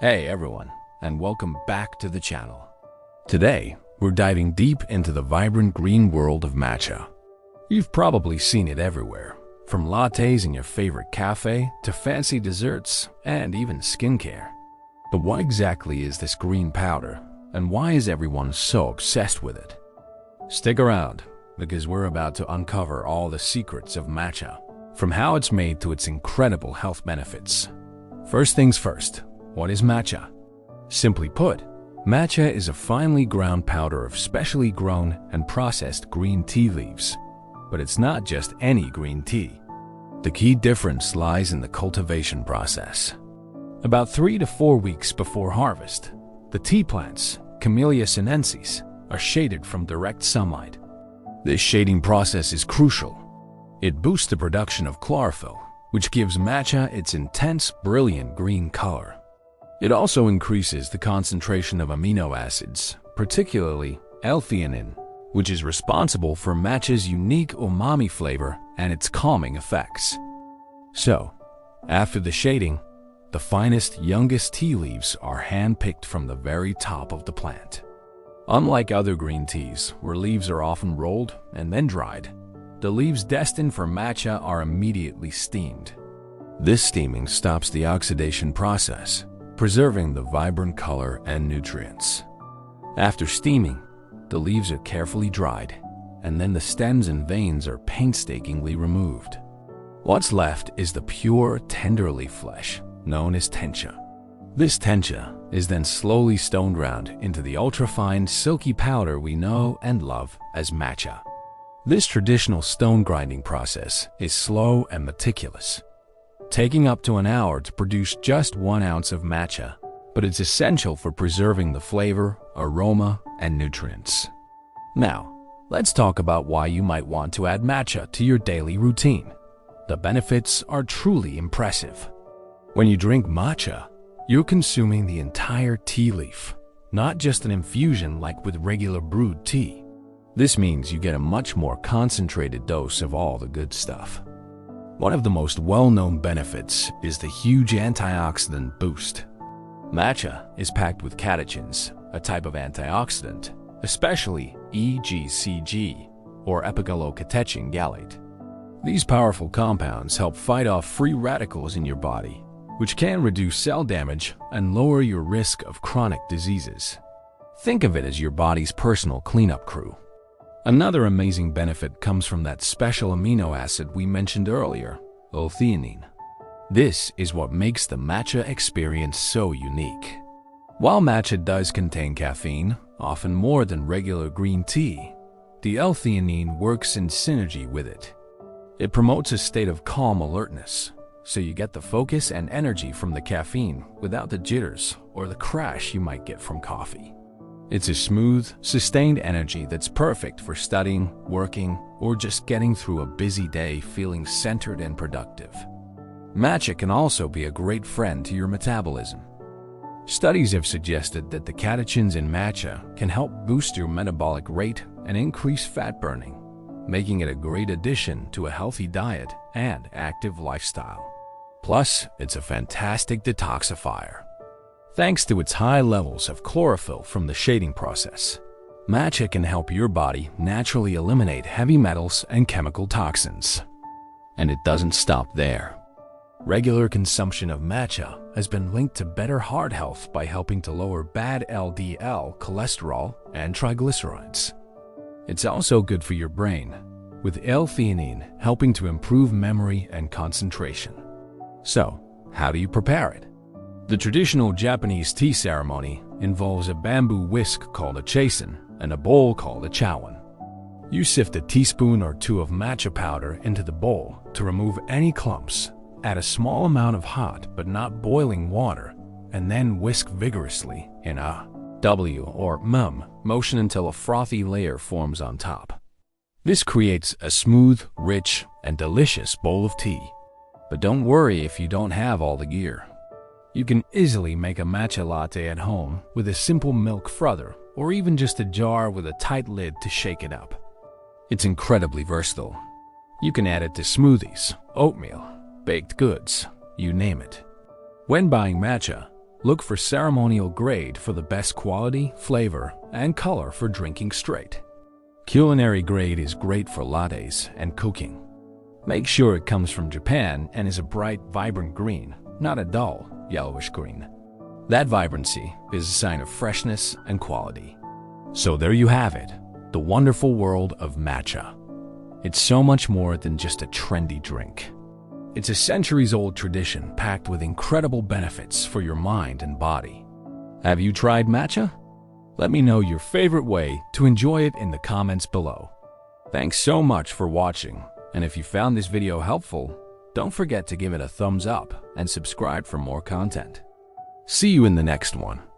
Hey everyone, and welcome back to the channel. Today, we're diving deep into the vibrant green world of matcha. You've probably seen it everywhere, from lattes in your favorite cafe to fancy desserts and even skincare. But what exactly is this green powder, and why is everyone so obsessed with it? Stick around, because we're about to uncover all the secrets of matcha, from how it's made to its incredible health benefits. First things first. What is matcha? Simply put, matcha is a finely ground powder of specially grown and processed green tea leaves. But it's not just any green tea. The key difference lies in the cultivation process. About 3 to 4 weeks before harvest, the tea plants, Camellia sinensis, are shaded from direct sunlight. This shading process is crucial. It boosts the production of chlorophyll, which gives matcha its intense, brilliant green color. It also increases the concentration of amino acids, particularly L-theanine, which is responsible for matcha's unique umami flavor and its calming effects. So, after the shading, the finest, youngest tea leaves are hand-picked from the very top of the plant. Unlike other green teas, where leaves are often rolled and then dried, the leaves destined for matcha are immediately steamed. This steaming stops the oxidation process, preserving the vibrant color and nutrients. After steaming, the leaves are carefully dried, and then the stems and veins are painstakingly removed. What's left is the pure, tender leaf flesh, known as tencha. This tencha is then slowly stone ground into the ultra-fine, silky powder we know and love as matcha. This traditional stone grinding process is slow and meticulous, taking up to an hour to produce just 1 ounce of matcha, but it's essential for preserving the flavor, aroma, and nutrients. Now, let's talk about why you might want to add matcha to your daily routine. The benefits are truly impressive. When you drink matcha, you're consuming the entire tea leaf, not just an infusion like with regular brewed tea. This means you get a much more concentrated dose of all the good stuff. One of the most well-known benefits is the huge antioxidant boost. Matcha is packed with catechins, a type of antioxidant, especially EGCG, or epigallocatechin gallate. These powerful compounds help fight off free radicals in your body, which can reduce cell damage and lower your risk of chronic diseases. Think of it as your body's personal cleanup crew. Another amazing benefit comes from that special amino acid we mentioned earlier, L-theanine. This is what makes the matcha experience so unique. While matcha does contain caffeine, often more than regular green tea, the L-theanine works in synergy with it. It promotes a state of calm alertness, so you get the focus and energy from the caffeine without the jitters or the crash you might get from coffee. It's a smooth, sustained energy that's perfect for studying, working, or just getting through a busy day feeling centered and productive. Matcha can also be a great friend to your metabolism. Studies have suggested that the catechins in matcha can help boost your metabolic rate and increase fat burning, making it a great addition to a healthy diet and active lifestyle. Plus, it's a fantastic detoxifier. Thanks to its high levels of chlorophyll from the shading process, matcha can help your body naturally eliminate heavy metals and chemical toxins. And it doesn't stop there. Regular consumption of matcha has been linked to better heart health by helping to lower bad LDL cholesterol and triglycerides. It's also good for your brain, with L-theanine helping to improve memory and concentration. So, how do you prepare it? The traditional Japanese tea ceremony involves a bamboo whisk called a chasen and a bowl called a chawan. You sift a teaspoon or 2 of matcha powder into the bowl to remove any clumps, add a small amount of hot but not boiling water, and then whisk vigorously in a W or M motion until a frothy layer forms on top. This creates a smooth, rich, and delicious bowl of tea. But don't worry if you don't have all the gear. You can easily make a matcha latte at home with a simple milk frother or even just a jar with a tight lid to shake it up. It's incredibly versatile. You can add it to smoothies, oatmeal, baked goods, you name it. When buying matcha, Look for ceremonial grade for the best quality, flavor, and color for drinking straight. Culinary grade is great for lattes and cooking. Make sure it comes from Japan and is a bright, vibrant green, not a dull, yellowish green. That vibrancy is a sign of freshness and quality. So there you have it, the wonderful world of matcha. It's so much more than just a trendy drink. It's a centuries-old tradition packed with incredible benefits for your mind and body. Have you tried matcha? Let me know your favorite way to enjoy it in the comments below. Thanks so much for watching, and if you found this video helpful, don't forget to give it a thumbs up and subscribe for more content. See you in the next one.